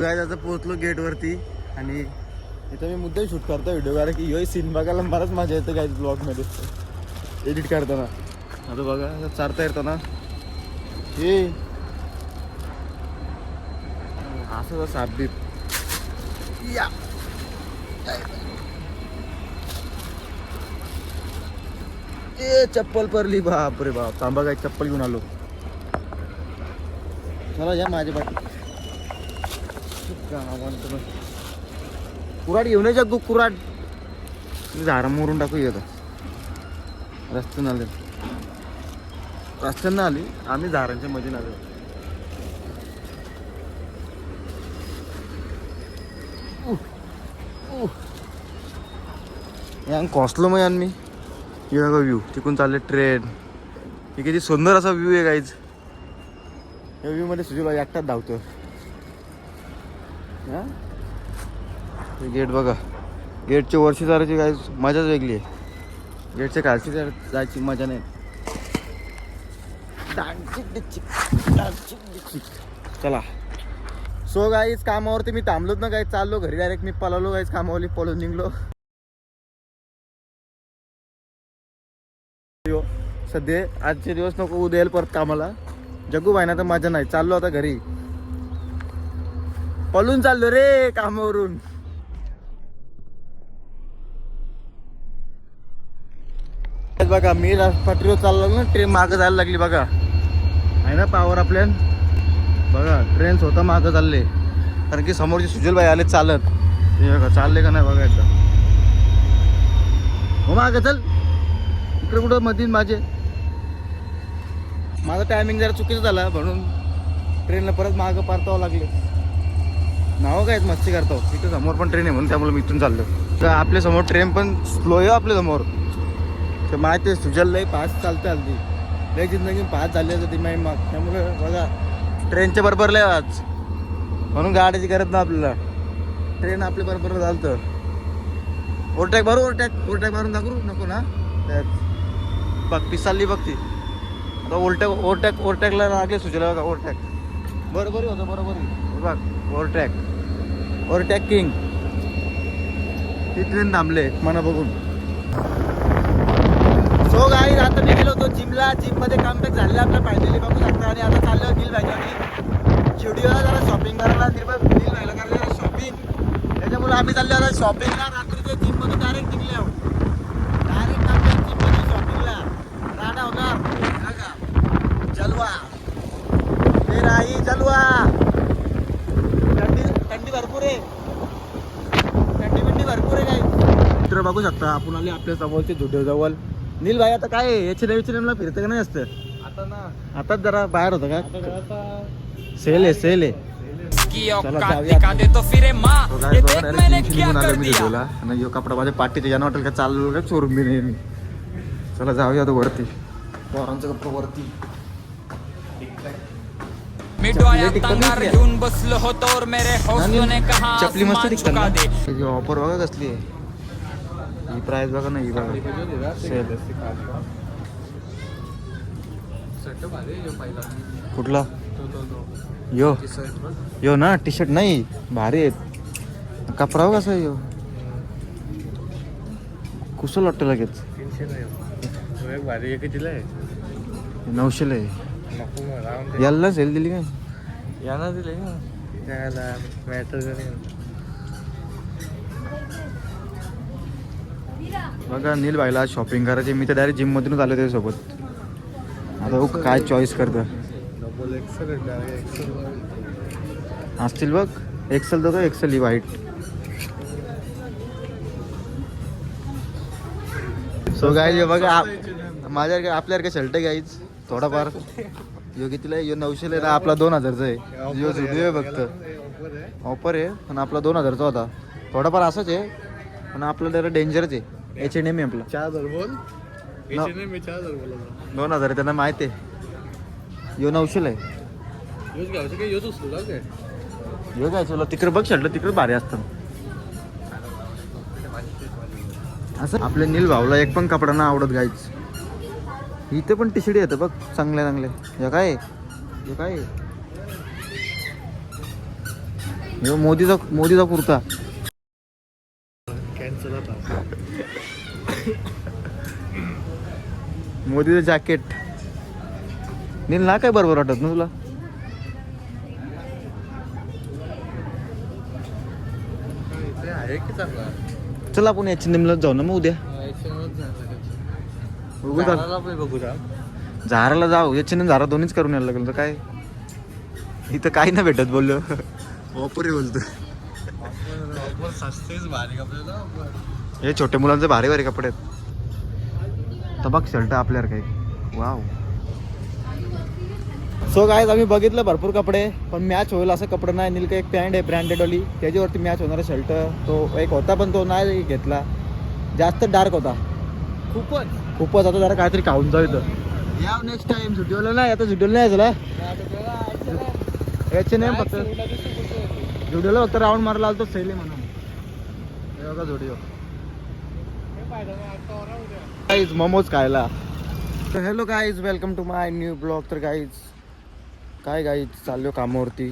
काय आता पोहोचलो गेटवरती आणि इथं मी मुद्दाम शूट करतो व्हिडिओ, कारण की ह्यो सीन बघायला बराच मजा येते काय ब्लॉगमध्ये एडिट करताना. आता बघा चारता येताना हे असं सापडीत या ए चप्पल पडली, बाप रे बाप. थांबा काय चप्पल घेऊन आलो. चला या माझ्या पाठी. कुराड घेऊन ये जग्गू, कुराड. झाडा मोरून टाकू येतं रस्त्यानं आले, रस्त्यानं आली आम्ही झाडांच्या मध्ये आलो. यान कोसलो मग यान मी. हे बघा व्ह्यू, तिकून चालले ट्रेन. हे किती सुंदर असा व्ह्यू आहे गाईज. या व्ह्यू मध्ये सुजूला एकटाच धावतो. गेट बघा, गेटच्या वरची जायची काय मजाच वेगळी आहे. गेटच्या खालची जायची मजा नाही. चला सो गाईज कामावरती मी थांबलोच ना गाईज, चाललो घरी डायरेक्ट. मी पळालो गाईज, कामावरती पळून निघलो. सध्या आजचे दिवस नको, उद्या येईल परत कामाला. जग्गू भाई ना तर मजा नाही. चाललो आता घरी, पळून चाललो रे कामावरून. बघा मी पटरीवर चाललो ना, ट्रेन मागं जायला लागली बघा. आहे ना पावर आपल्या. बघा ट्रेन स्वतः मागं चालले, कारण की समोरचे सुजल भाई आले चालत. हे बघा चालले का नाही बघा एकदा. हो मागं चल, इकडे कुठं मधीन माझा टायमिंग जरा चुकीचं झाला, म्हणून ट्रेनला परत मागं पारतावं लागले. नाव काय मस्ती करतो. इथं समोर पण ट्रेन आहे म्हणून त्यामुळे मी इथून चाललो. तर आपल्या समोर ट्रेन पण स्लो आहे आपल्या समोर. तर माहिती आहे सुजल लई फास्ट चालते हल्ली, लई जिंदगी फास्ट झाली होती माई मग. त्यामुळे बघा ट्रेनच्या बरोबर लय आज, म्हणून गाडीची गरज ना आपल्याला. ट्रेन आपल्या बरोबर चालतं. ओव्हरटॅक भरू, ओव्हरटॅक मारून दाखवू नको ना. त्यात बघ पिसाली बघ ती आता. ओव्हरटॅकला लागले सुजला बघा. ओव्हरटॅक बरोबर होतं, बरोबर बघ. ओव्हरटॅक किंग. ती ट्रेन थांबले मना बघून. सो गाईज आता मी गेलो होतो जिमला. जिममध्ये कमबॅक झाले आपल्या फायनली बघू शकता. आणि आता चाललो नील भाईच्या स्टुडिओला जरा शॉपिंग करायला. नील भाईला करायला शॉपिंग, त्याच्यामुळे आम्ही चाललो आता शॉपिंगला. रात्रीच्या जिममध्ये डायरेक्ट निघले आहोत. डायरेक्ट आपल्या जिममध्ये शॉपिंगला राडा होणार जलवा. हे राही जलवा. थंडी भरपूर आहे, थंडी भरपूर आहे काही. मित्र बघू शकता आपण आले आपल्या समोरचे झुडिओ जवळ. नील भाई आता काय H&M फिरतं का नाही असतं आता ना. आताच जरा बाहेर होतं का, सेल आहे सेल आहे. आणि कपडा माझ्या पाठीचे यानं वाटेल का चाललो का चोरून बी नाही मी. चला जाऊया तो वरती, पोरांचं कपडा वरती. चपली मस्त टिकतात. ऑफर बघा कसली आहे. ही प्राइस बघा ना, ही बघा कुठला यो ना. टी शर्ट नाही भारी आहेत. कपडा हो कसा यो, कुशल वाटतं लगेच. 900 आहे. याला सेल दिली काय, याला दिली त्याला मॅटर. बघा नील भाईला शॉपिंग करायची. मी तर डायरेक्ट जिम मधूनच आलो त्याच्यासोबत. आता काय चॉईस करतं असतील बघ. एक्सेल तो का एक्सेल ही व्हाईट. सो गाईज बघा माझ्या आपल्यासारखं शर्ट गाईज थोडाफार. यो कितीला आहे, यो 900 आहे. आपला 2000चा आहे. यो जुडिओ आहे फक्त, ऑफर आहे. पण आपला 2000चा होता. थोडाफार असंच आहे पण आपलं जरा डेंजरच आहे. H&M आहे आपला. 4000 बोल. H&M 4000 बोला. 2000 त्यांना माहिती आहे. यो 900 आहे. योच घ्यायचं काय, योच उचलू काय. यो घ्यायचं तिकडे बघ शर्ट, तिकडे भारी असतं. असं आपल्या नील भाऊला एक पण कपडा ना आवडत गाईच. इथे पण टी शर्ट येतं बघ चांगल्या चांगल्या. हे काय हे काय हे मोदीचा कुर्ता. कॅन्सल आता. मोदीचं जॅकेट. नील ना काय बरोबर वाटत ना तुला? ते आहे की चांगला. चल आपण H&Mलाच जाऊ ना मग उद्या. बघू जा. बघू जा. झाराला जाऊ. H&M झारा दोन्हीच करून यायला लागेल तर काय. इथं काही नाही भेटत बोललो. ऑफर बोलतो. सस्तेच भारी आपल्याला. हे छोटे मुलांचे भारी भारी कपडे आहेत. तबक शर्ट आपल्यावर काही. वाव. सो गाईज आम्ही बघितलं भरपूर कपडे, पण मॅच होईल असं कपडे नाही. नील का एक पॅन्ट आहे ब्रँडेडवाली, त्याच्यावरती मॅच होणारा शर्ट तो एक होता, पण तो नाही घेतला. जास्त डार्क होता खूपच. आता जरा काहीतरी खाऊन जाऊ इथं. या नेक्स्ट टाइम सुट्टीवाला नाही, आता सुट्टीला नाही यायचं. H&M फक्त जुडिओला फक्त राऊंड मारला आलो तो सेल म्हणून. हे बघा जुडिओ गाईज मोमोज खायला. तर hello guys, welcome to my new blog. तर गाईज चाललो कामावरती.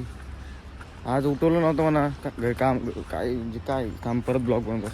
आज उठवलं नव्हतं म्हणा काम काय काम परत ब्लॉग बनवतो.